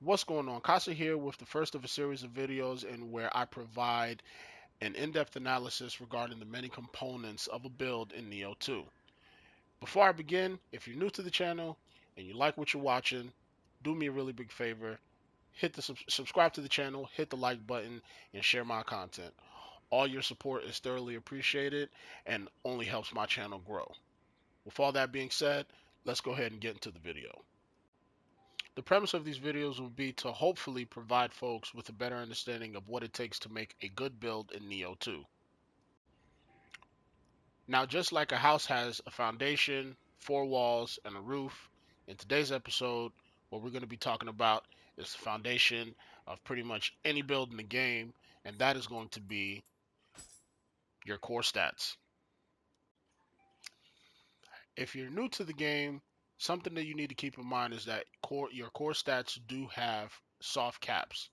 What's going on? Casa here with the first of a series of videos in where I provide an in-depth analysis regarding the many components of a build in Nioh 2. Before I begin, if you're new to the channel and you like what you're watching, do me a really big favor. Hit the subscribe to the channel, hit the like button, and share my content. All your support is thoroughly appreciated and only helps my channel grow. With all that being said, let's go ahead and get into the video. The premise of these videos will be to hopefully provide folks with a better understanding of what it takes to make a good build in Nioh 2. Now, just like a house has a foundation, four walls, and a roof, in today's episode, what we're going to be talking about is the foundation of pretty much any build in the game, and that is going to be your core stats. If you're new to the game, something that you need to keep in mind is that your core stats do have soft caps.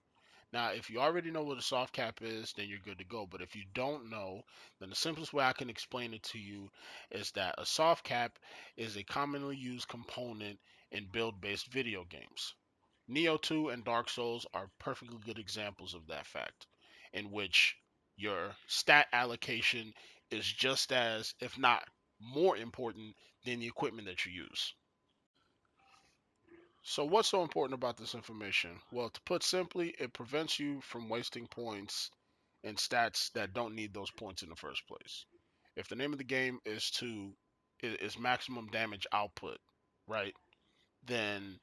Now, if you already know what a soft cap is, then you're good to go. But if you don't know, then the simplest way I can explain it to you is that a soft cap is a commonly used component in build-based video games. Nioh 2 and Dark Souls are perfectly good examples of that fact, in which your stat allocation is just as, if not more important than the equipment that you use. So what's so important about this information? Well, to put simply, it prevents you from wasting points in stats that don't need those points in the first place. If the name of the game is maximum damage output, right? Then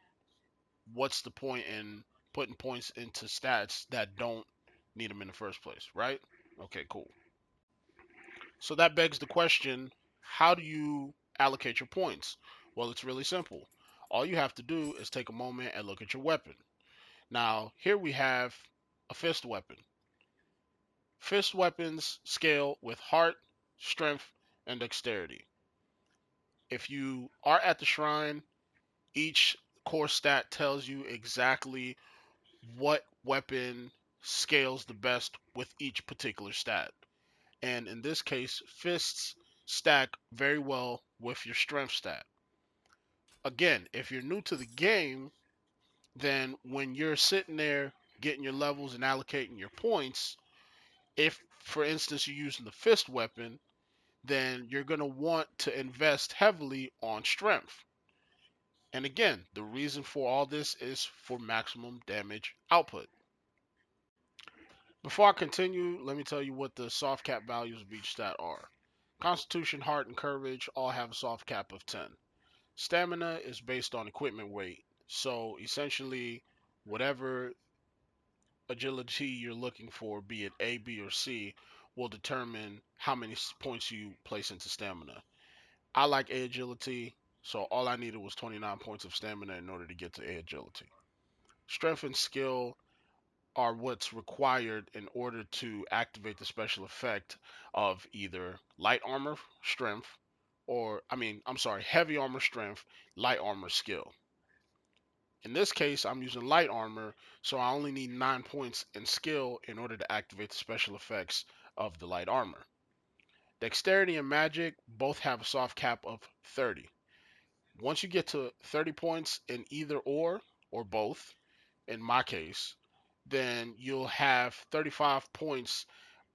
what's the point in putting points into stats that don't need them in the first place, right? Okay, cool. So that begs the question, how do you allocate your points? Well, it's really simple. All you have to do is take a moment and look at your weapon. Now, here we have a fist weapon. Fist weapons scale with heart, strength, and dexterity. If you are at the shrine, each core stat tells you exactly what weapon scales the best with each particular stat. And in this case, fists stack very well with your strength stat. Again, if you're new to the game, then when you're sitting there getting your levels and allocating your points, if for instance you're using the fist weapon, then you're going to want to invest heavily on strength. And again, the reason for all this is for maximum damage output. Before I continue, let me tell you what the soft cap values of each stat are. Constitution, heart, and courage all have a soft cap of 10. Stamina is based on equipment weight. So essentially, whatever agility you're looking for, be it A, B, or C, will determine how many points you place into stamina. I like A agility, so all I needed was 29 points of stamina in order to get to A agility. Strength and skill are what's required in order to activate the special effect of either light armor strength heavy armor strength, light armor skill. In this case, I'm using light armor, so I only need 9 points in skill in order to activate the special effects of the light armor. Dexterity and magic both have a soft cap of 30. Once you get to 30 points in either or both, in my case, then you'll have 35 points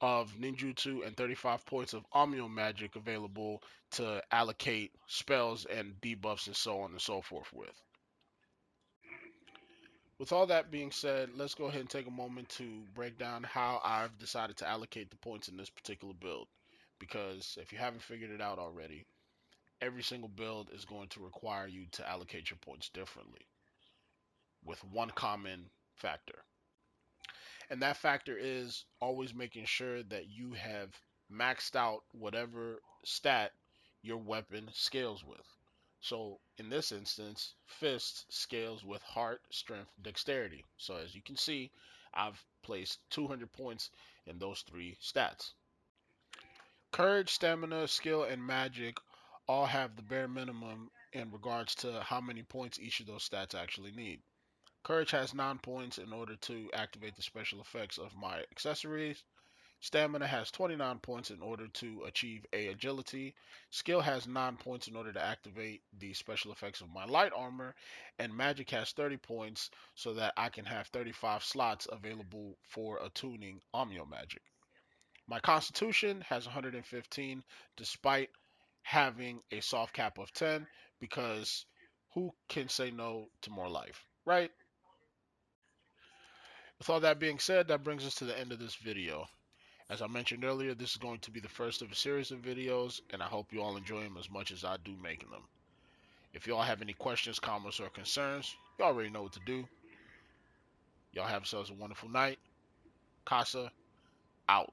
of ninjutsu and 35 points of Omnium magic available to allocate spells and debuffs and so on and so forth with. With all that being said, let's go ahead and take a moment to break down how I've decided to allocate the points in this particular build. Because if you haven't figured it out already, every single build is going to require you to allocate your points differently with one common factor. And that factor is always making sure that you have maxed out whatever stat your weapon scales with. So in this instance, fist scales with heart, strength, dexterity. So as you can see, I've placed 200 points in those three stats. Courage, stamina, skill, and magic all have the bare minimum in regards to how many points each of those stats actually need. Courage has 9 points in order to activate the special effects of my accessories. Stamina has 29 points in order to achieve A agility. Skill has 9 points in order to activate the special effects of my light armor. And magic has 30 points so that I can have 35 slots available for attuning Omnio magic. My constitution has 115 despite having a soft cap of 10 because who can say no to more life, right? With all that being said, that brings us to the end of this video. As I mentioned earlier, this is going to be the first of a series of videos, and I hope you all enjoy them as much as I do making them. If y'all have any questions, comments, or concerns, you already know what to do. Y'all have yourselves a wonderful night. Casa, out.